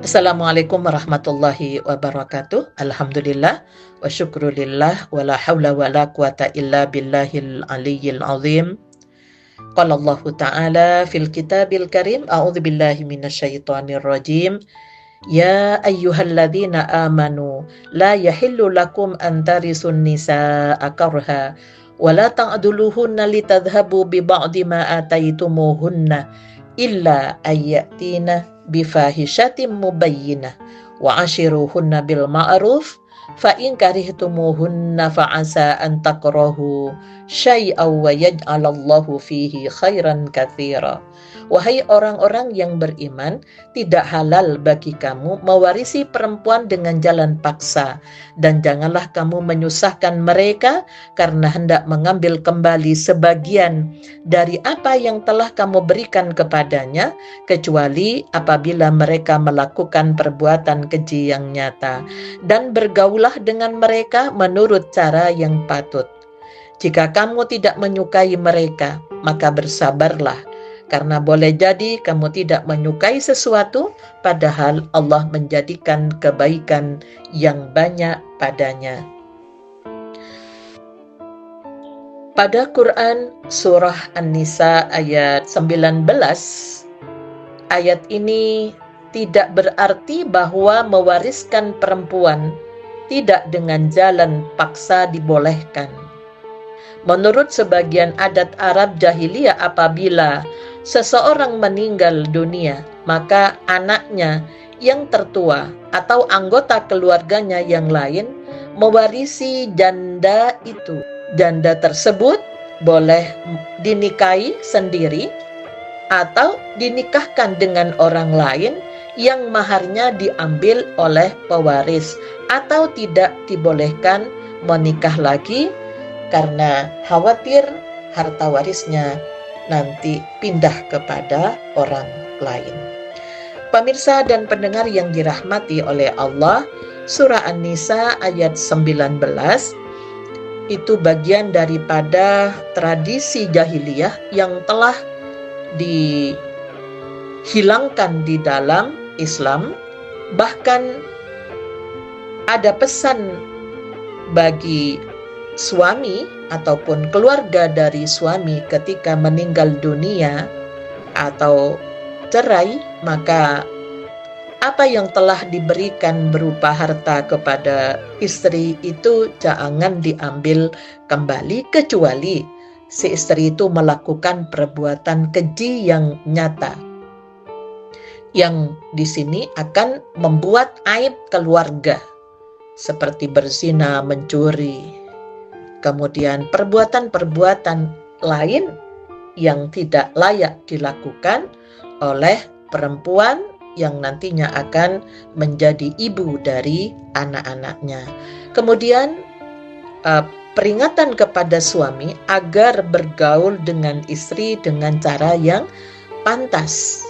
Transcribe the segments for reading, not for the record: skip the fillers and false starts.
Assalamualaikum warahmatullahi wabarakatuh. Alhamdulillah wa syukrulillah wa la hawla wa la quwata illa billahil aliyyil azim. Qala Allah Ta'ala fil kitabil karim, a'udzu billahi minasyaitonir rajim. Ya ayyuhalladzina amanu la yahillu lakum an tarisun nisaa karha wa la ta'duluhunna litadhhabu bi ba'di ma ataitumuhunna illa ayyatina bifahishatin mubayyinah wa ashiruhunna bil ma'ruf fa in karihtumuhunna fa asa an takrahu syai'aw wa yaj'alallahu fihi khairan katsira. Wahai orang-orang yang beriman, tidak halal bagi kamu mewarisi perempuan dengan jalan paksa, dan janganlah kamu menyusahkan mereka karena hendak mengambil kembali sebagian dari apa yang telah kamu berikan kepadanya, kecuali apabila mereka melakukan perbuatan keji yang nyata. Dan bergaulah dengan mereka menurut cara yang patut. Jika kamu tidak menyukai mereka, maka bersabarlah, karena boleh jadi kamu tidak menyukai sesuatu, padahal Allah menjadikan kebaikan yang banyak padanya. Pada Quran surah An-Nisa ayat 19, ayat ini tidak berarti bahwa mewariskan perempuan tidak dengan jalan paksa dibolehkan. Menurut sebagian adat Arab jahiliyah, apabila seseorang meninggal dunia, maka anaknya yang tertua atau anggota keluarganya yang lain mewarisi janda itu. Janda tersebut boleh dinikahi sendiri atau dinikahkan dengan orang lain yang maharnya diambil oleh pewaris, atau tidak dibolehkan menikah lagi karena khawatir harta warisnya nanti pindah kepada orang lain. Pemirsa dan pendengar yang dirahmati oleh Allah, surah An-Nisa ayat 19 itu bagian daripada tradisi jahiliyah yang telah dihilangkan di dalam Islam. Bahkan ada pesan bagi suami ataupun keluarga dari suami ketika meninggal dunia atau cerai, maka apa yang telah diberikan berupa harta kepada istri itu jangan diambil kembali, kecuali si istri itu melakukan perbuatan keji yang nyata, yang di sini akan membuat aib keluarga, seperti berzina, mencuri, kemudian perbuatan-perbuatan lain yang tidak layak dilakukan oleh perempuan yang nantinya akan menjadi ibu dari anak-anaknya. Kemudian peringatan kepada suami agar bergaul dengan istri dengan cara yang pantas.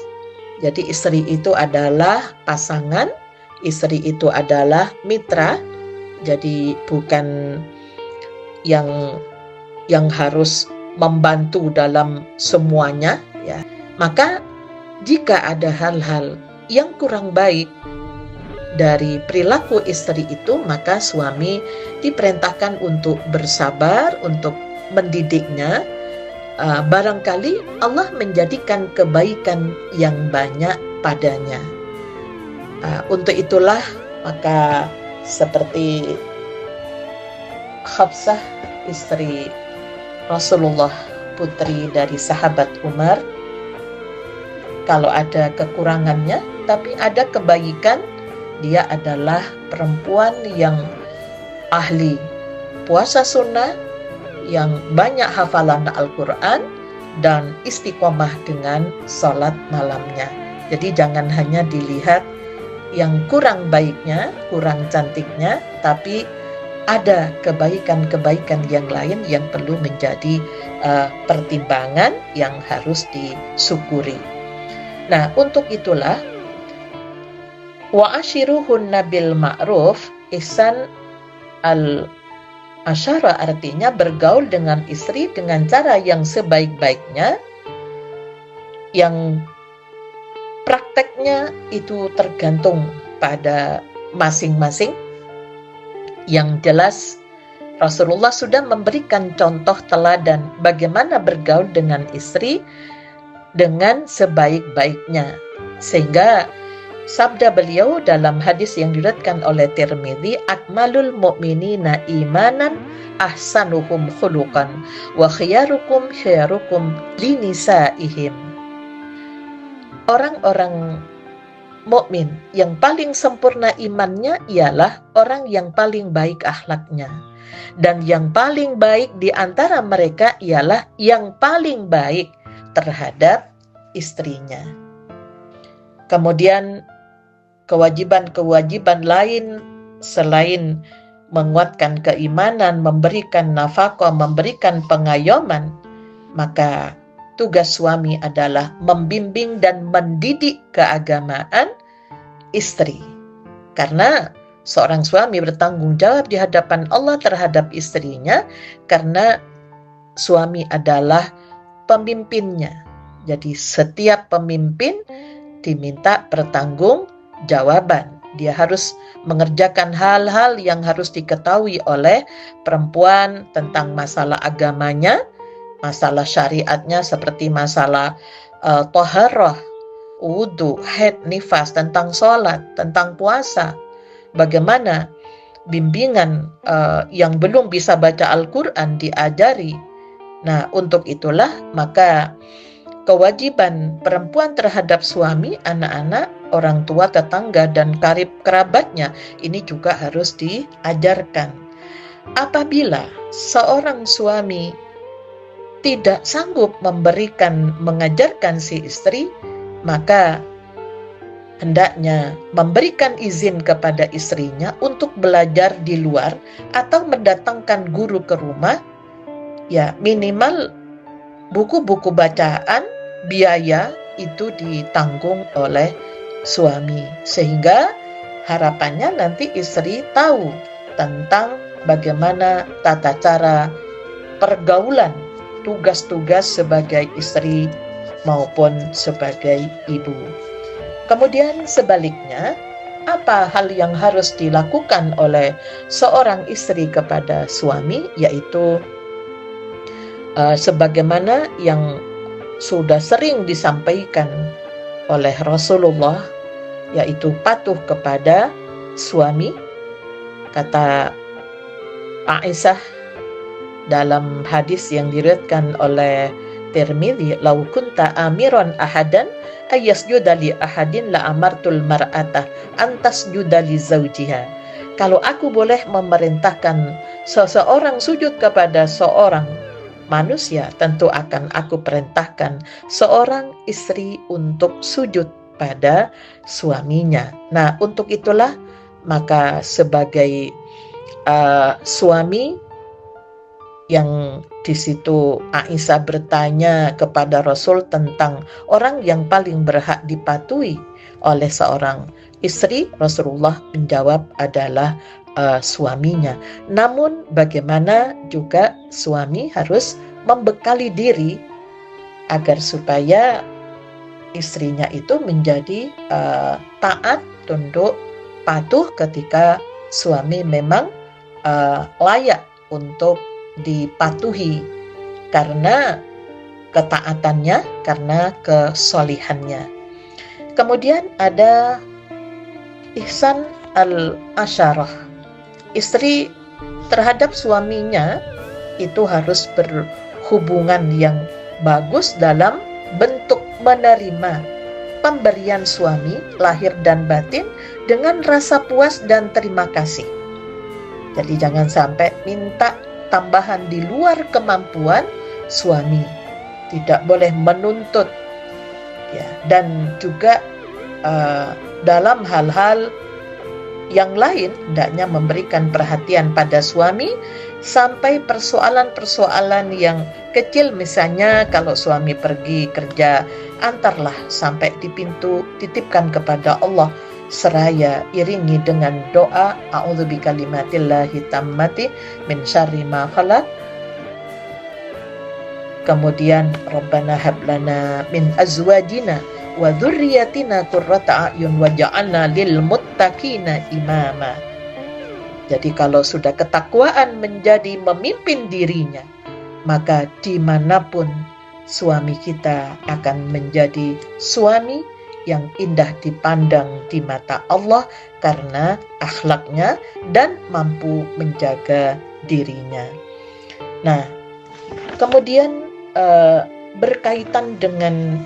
Jadi istri itu adalah pasangan, istri itu adalah mitra, jadi bukan yang harus membantu dalam semuanya, ya. Maka jika ada hal-hal yang kurang baik dari perilaku istri itu, maka suami diperintahkan untuk bersabar, untuk mendidiknya. Barangkali Allah menjadikan kebaikan yang banyak padanya. Untuk itulah maka seperti Hafsah, istri Rasulullah, putri dari sahabat Umar, kalau ada kekurangannya tapi ada kebaikan, dia adalah perempuan yang ahli puasa sunnah, yang banyak hafalan Al-Quran, dan istiqomah dengan sholat malamnya. Jadi jangan hanya dilihat yang kurang baiknya, kurang cantiknya, tapi ada kebaikan-kebaikan yang lain yang perlu menjadi pertimbangan yang harus disyukuri. Nah, untuk itulah wa ashiruhunna bil ma'ruf, ihsan al-asyara artinya bergaul dengan istri dengan cara yang sebaik-baiknya, yang prakteknya akhlaknya itu tergantung pada masing-masing. Yang jelas Rasulullah sudah memberikan contoh teladan bagaimana bergaul dengan istri dengan sebaik-baiknya. Sehingga sabda beliau dalam hadis yang diriwayatkan oleh Tirmidzi, akmalul mu'minina imanan ahsanuhum khuluqan wa khiyarukum khiyarukum linisaihim. Orang-orang mukmin yang paling sempurna imannya ialah orang yang paling baik akhlaknya. Dan yang paling baik di antara mereka ialah yang paling baik terhadap istrinya. Kemudian kewajiban-kewajiban lain selain menguatkan keimanan, memberikan nafkah, memberikan pengayoman, maka tugas suami adalah membimbing dan mendidik keagamaan istri. Karena seorang suami bertanggung jawab di hadapan Allah terhadap istrinya, karena suami adalah pemimpinnya. Jadi setiap pemimpin diminta pertanggungjawaban. Dia harus mengerjakan hal-hal yang harus diketahui oleh perempuan tentang masalah agamanya, masalah syariatnya seperti masalah toharah, wudhu, haid, nifas, tentang sholat, tentang puasa. Bagaimana bimbingan yang belum bisa baca Al-Quran diajari. Nah, untuk itulah maka kewajiban perempuan terhadap suami, anak-anak, orang tua, tetangga, dan karib kerabatnya ini juga harus diajarkan. Apabila seorang suami tidak sanggup mengajarkan si istri, maka hendaknya memberikan izin kepada istrinya untuk belajar di luar atau mendatangkan guru ke rumah, ya minimal buku-buku bacaan, biaya itu ditanggung oleh suami. Sehingga harapannya nanti istri tahu tentang bagaimana tata cara pergaulan, tugas-tugas sebagai istri maupun sebagai ibu. Kemudian sebaliknya, apa hal yang harus dilakukan oleh seorang istri kepada suami, yaitu sebagaimana yang sudah sering disampaikan oleh Rasulullah, yaitu patuh kepada suami. Kata Aisyah dalam hadis yang diriwayatkan oleh Tirmidzi, "Lau kunta amiran ahadan ayyasjuda li ahadin la amartul mar'ata antasjuda li zawjiha." Kalau aku boleh memerintahkan seseorang sujud kepada seorang manusia, tentu akan aku perintahkan seorang istri untuk sujud pada suaminya. Nah, untuk itulah maka sebagai suami yang di situ Aisyah bertanya kepada Rasul tentang orang yang paling berhak dipatuhi oleh seorang istri, Rasulullah menjawab adalah suaminya. Namun bagaimana juga suami harus membekali diri agar supaya istrinya itu menjadi taat, tunduk, patuh ketika suami memang layak untuk dipatuhi karena ketaatannya, karena kesolihannya. Kemudian ada ihsan al-asyarah. Istri terhadap suaminya itu harus berhubungan yang bagus dalam bentuk menerima pemberian suami lahir dan batin dengan rasa puas dan terima kasih. Jadi jangan sampai minta tambahan di luar kemampuan suami. Tidak boleh menuntut, ya, dan juga dalam hal-hal yang lain hendaknya memberikan perhatian pada suami sampai persoalan-persoalan yang kecil, misalnya kalau suami pergi kerja, antarlah sampai di pintu, titipkan kepada Allah seraya iringi dengan doa a'udzu bikalimatillahi tammati min syarri ma khalaq. Kemudian Rabbana hab lana min azwajina wa dzurriyyatina qurrata a'yun waj'alna lil muttaqina imama. Jadi kalau sudah ketakwaan menjadi memimpin dirinya, maka dimanapun suami kita akan menjadi suami yang indah dipandang di mata Allah karena akhlaknya dan mampu menjaga dirinya. Nah, kemudian berkaitan dengan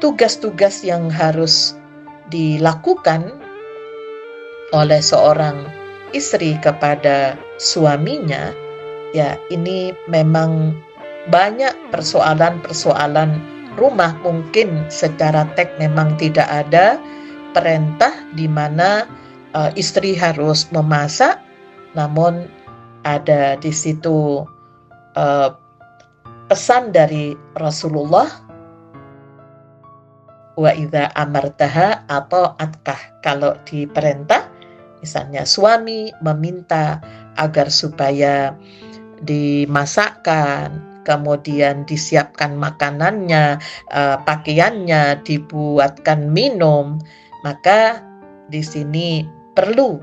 tugas-tugas yang harus dilakukan oleh seorang istri kepada suaminya, ya ini memang banyak persoalan-persoalan rumah. Mungkin secara teks memang tidak ada perintah di mana istri harus memasak, namun ada di situ pesan dari Rasulullah, wa idza amartaha atau atkah. Kalau diperintah, misalnya suami meminta agar supaya dimasakkan, kemudian disiapkan makanannya, pakaiannya, dibuatkan minum, maka di sini perlu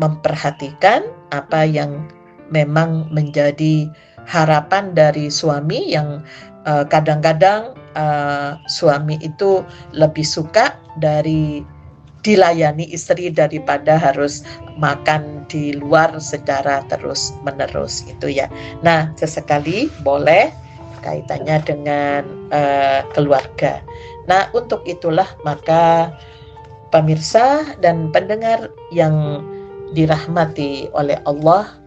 memperhatikan apa yang memang menjadi harapan dari suami yang kadang-kadang suami itu lebih suka dari dilayani istri daripada harus makan di luar secara terus menerus itu ya. Nah, sesekali boleh kaitannya dengan keluarga. Nah, untuk itulah maka pemirsa dan pendengar yang dirahmati oleh Allah,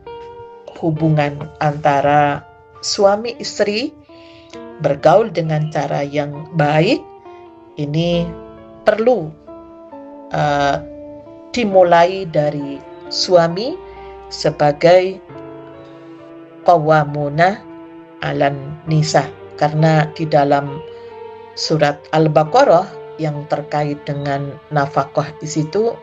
hubungan antara suami istri bergaul dengan cara yang baik ini perlu dimulai dari suami sebagai qawwamuna 'alan nisa, karena di dalam surat Al-Baqarah yang terkait dengan nafkah di situ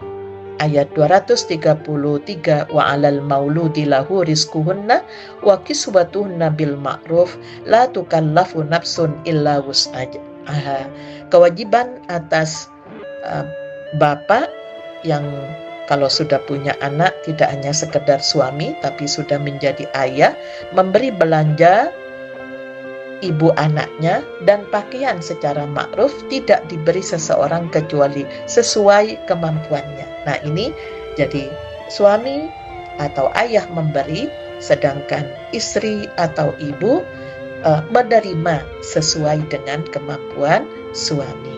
ayat 233, wa 'alal mauludi lahu rizquhunna wa kiswatuhunna bil ma'ruf la tukallafu nafsun illa wus'aha. Kewajiban atas bapak yang kalau sudah punya anak tidak hanya sekedar suami tapi sudah menjadi ayah, memberi belanja ibu anaknya dan pakaian secara ma'ruf tidak diberi seseorang kecuali sesuai kemampuannya. Nah, ini jadi suami atau ayah memberi, sedangkan istri atau ibu menerima sesuai dengan kemampuan suami.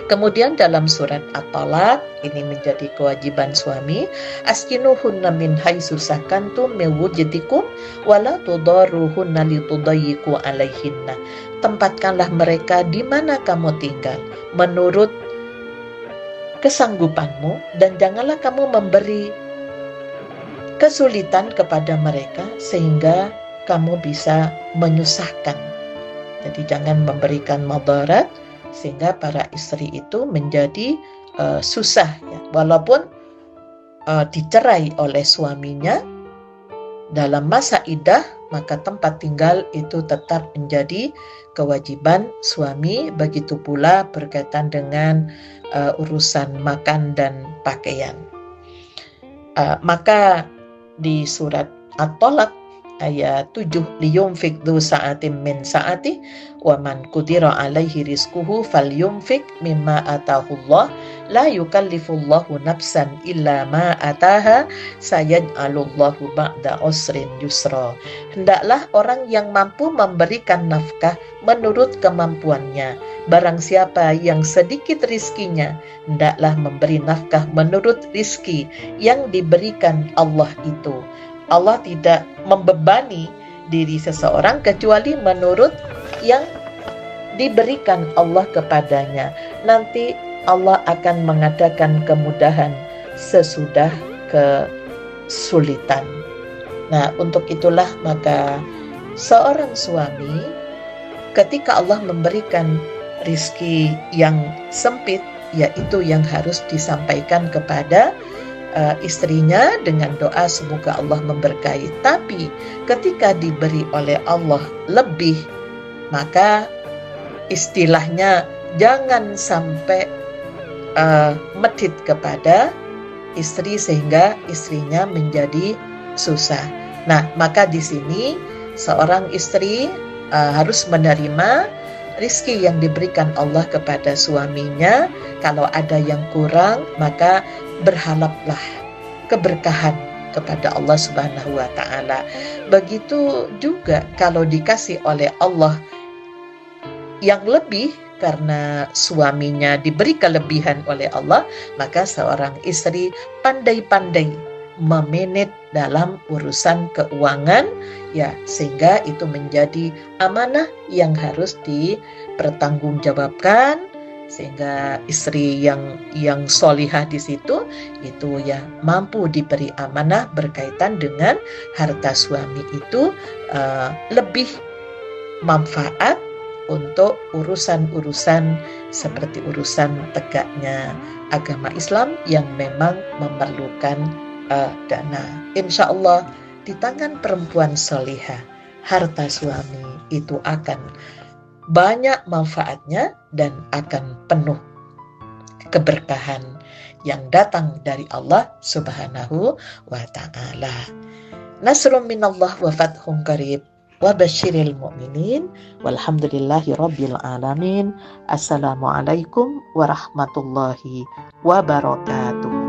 Kemudian dalam surat At-Talaq ini menjadi kewajiban suami, askinuhunna min haitsu sakantum min wujdikum wala tudarruhunna litudayyiqu alaihinna. Tempatkanlah mereka di mana kamu tinggal menurut kesanggupanmu dan janganlah kamu memberi kesulitan kepada mereka sehingga kamu bisa menyusahkan. Jadi jangan memberikan madarat sehingga para istri itu menjadi susah ya. Walaupun dicerai oleh suaminya dalam masa iddah, maka tempat tinggal itu tetap menjadi kewajiban suami. Begitu pula berkaitan dengan urusan makan dan pakaian. Maka di surat At-Talaq ayat 7, liyunfik dzu sa'atin min sa'ati wa man qudira alaihi rizquhu falyunfik mimma atahullah la yukallifullahu nafsan illa ma ataha sayaj'alullahu ba'da usrin yusra. Hendaklah orang yang mampu memberikan nafkah menurut kemampuannya. Barang siapa yang sedikit rizkinya, hendaklah memberi nafkah menurut rizki yang diberikan Allah itu. Allah tidak membebani diri seseorang kecuali menurut yang diberikan Allah kepadanya. Nanti Allah akan mengadakan kemudahan sesudah kesulitan. Nah, untuk itulah maka seorang suami ketika Allah memberikan rizki yang sempit, yaitu yang harus disampaikan kepada istrinya dengan doa semoga Allah memberkahi. Tapi ketika diberi oleh Allah lebih, maka istilahnya jangan sampai medit kepada istri sehingga istrinya menjadi susah. Nah, maka di sini seorang istri harus menerima rizki yang diberikan Allah kepada suaminya. Kalau ada yang kurang, maka berharaplah keberkahan kepada Allah Subhanahu wa Ta'ala. Begitu juga kalau dikasih oleh Allah yang lebih karena suaminya diberi kelebihan oleh Allah, maka seorang istri pandai-pandai memanage dalam urusan keuangan, ya, sehingga itu menjadi amanah yang harus dipertanggungjawabkan, sehingga istri yang solihah di situ itu ya mampu diberi amanah berkaitan dengan harta suami itu lebih manfaat untuk urusan-urusan seperti urusan tegaknya agama Islam yang memang memerlukan dana. Insya Allah di tangan perempuan solihah harta suami itu akan banyak manfaatnya dan akan penuh keberkahan yang datang dari Allah Subhanahu wa Ta'ala. Nasrun minallah wa fathun qarib wa basyiril mu'minin walhamdulillahi rabbil alamin. Assalamualaikum warahmatullahi wabarakatuh.